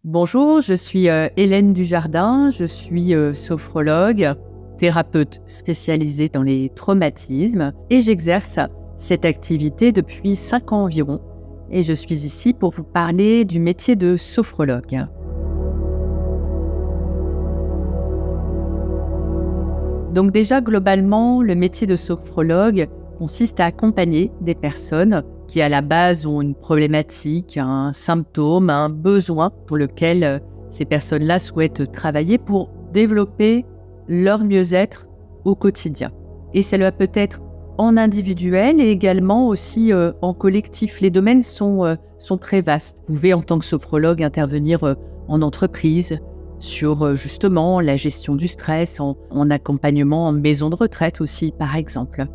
Bonjour, je suis Hélène Dujardin, je suis sophrologue, thérapeute spécialisée dans les traumatismes et j'exerce cette activité depuis 5 ans environ et je suis ici pour vous parler du métier de sophrologue. Donc déjà, globalement, le métier de sophrologue consiste à accompagner des personnes qui, à la base, ont une problématique, un symptôme, un besoin pour lequel ces personnes-là souhaitent travailler pour développer leur mieux-être au quotidien. Et cela peut être en individuel et également aussi en collectif. Les domaines sont très vastes. Vous pouvez, en tant que sophrologue, intervenir en entreprise, sur justement la gestion du stress, en accompagnement en maison de retraite aussi, par exemple.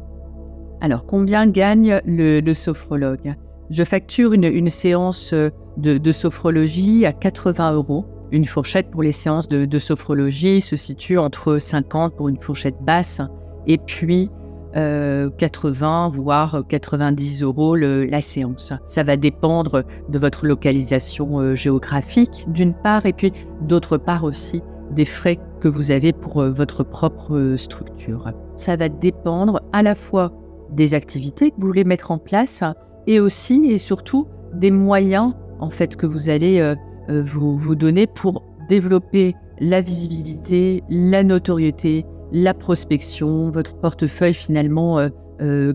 Alors, combien gagne le sophrologue ? Je facture une séance de sophrologie à 80 €. Une fourchette pour les séances de sophrologie se situe entre 50 pour une fourchette basse et puis 80 voire 90 € la séance. Ça va dépendre de votre localisation géographique d'une part et puis d'autre part aussi des frais que vous avez pour votre propre structure. Ça va dépendre à la fois des activités que vous voulez mettre en place et aussi et surtout des moyens en fait que vous allez vous donner pour développer la visibilité, la notoriété, la prospection, votre portefeuille finalement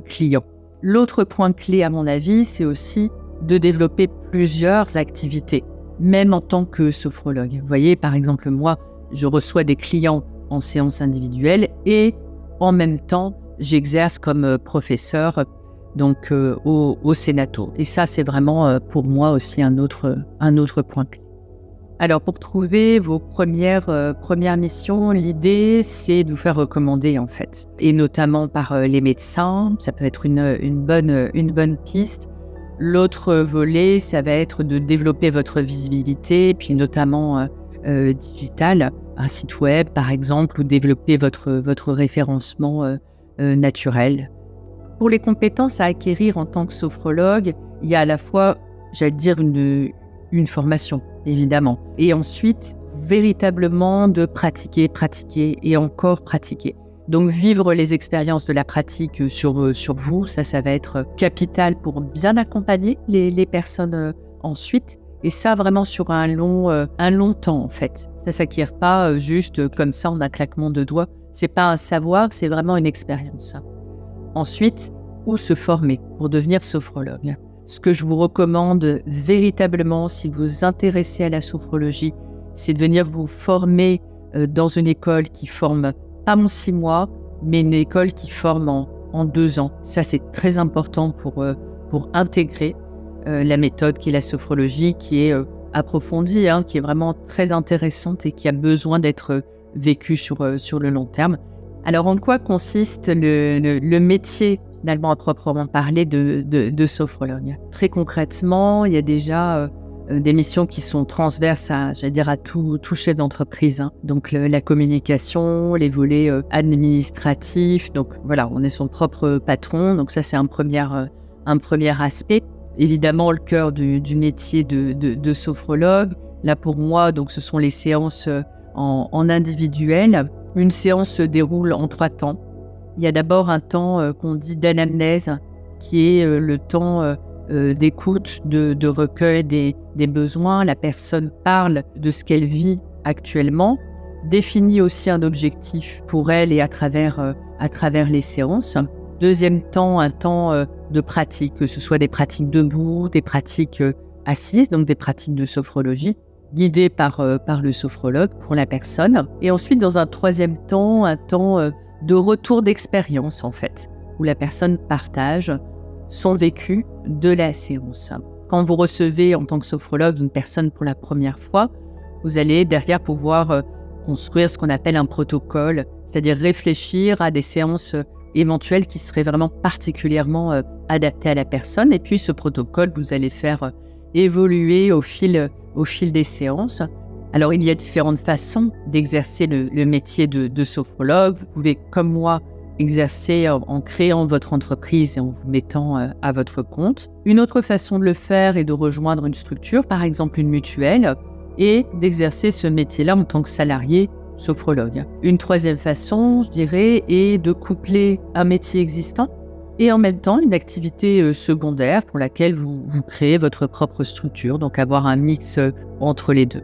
client. L'autre point clé à mon avis, c'est aussi de développer plusieurs activités, même en tant que sophrologue. Vous voyez, par exemple, moi, je reçois des clients en séance individuelle et en même temps, j'exerce comme professeur donc au Sénato. Et ça, c'est vraiment pour moi aussi un autre point clé. Alors, pour trouver vos premières missions, l'idée, c'est de vous faire recommander, en fait. Et notamment par les médecins, ça peut être une bonne piste. L'autre volet, ça va être de développer votre visibilité, puis notamment digitale, un site web, par exemple, ou développer votre référencement naturel. Pour les compétences à acquérir en tant que sophrologue, il y a à la fois, j'allais dire, une formation, évidemment. Et ensuite, véritablement de pratiquer et encore pratiquer. Donc, vivre les expériences de la pratique sur vous, ça va être capital pour bien accompagner les personnes ensuite. Et ça, vraiment sur un long temps, en fait. Ça ne s'acquiert pas juste comme ça en un claquement de doigts. Ce n'est pas un savoir, c'est vraiment une expérience. Ensuite, où se former pour devenir sophrologue ? Ce que je vous recommande véritablement, si vous vous intéressez à la sophrologie, c'est de venir vous former dans une école qui forme pas en 6 mois, mais une école qui forme en 2 ans. Ça, c'est très important pour intégrer la méthode qui est la sophrologie, qui est approfondie, qui est vraiment très intéressante et qui a besoin d'être vécue sur le long terme. Alors, en quoi consiste le métier finalement à proprement parler de sophrologue ? Très concrètement, il y a déjà des missions qui sont transverses à tout chef d'entreprise. Donc la communication, les volets administratifs. Donc voilà, on est son propre patron. Donc ça, c'est un premier aspect. Évidemment, le cœur du métier de sophrologue. Là, pour moi, donc ce sont les séances en individuel. Une séance se déroule en 3 temps. Il y a d'abord un temps qu'on dit d'anamnèse, qui est le temps d'écoute, de recueil des besoins. La personne parle de ce qu'elle vit actuellement, définit aussi un objectif pour elle et à travers les séances. Deuxième temps, un temps de pratique, que ce soit des pratiques debout, des pratiques assises, donc des pratiques de sophrologie, guidées par le sophrologue pour la personne. Et ensuite, dans un troisième temps, un temps de retour d'expérience, en fait, où la personne partage son vécu de la séance. Quand vous recevez en tant que sophrologue une personne pour la première fois, vous allez derrière pouvoir construire ce qu'on appelle un protocole, c'est-à-dire réfléchir à des séances éventuelles qui seraient vraiment particulièrement adaptées à la personne. Et puis ce protocole, vous allez faire évoluer au fil des séances. Alors, il y a différentes façons d'exercer le métier de sophrologue. Vous pouvez, comme moi, exercer en créant votre entreprise et en vous mettant à votre compte. Une autre façon de le faire est de rejoindre une structure, par exemple une mutuelle, et d'exercer ce métier-là en tant que salarié sophrologue. Une troisième façon, je dirais, est de coupler un métier existant et en même temps une activité secondaire pour laquelle vous créez votre propre structure, donc avoir un mix entre les deux.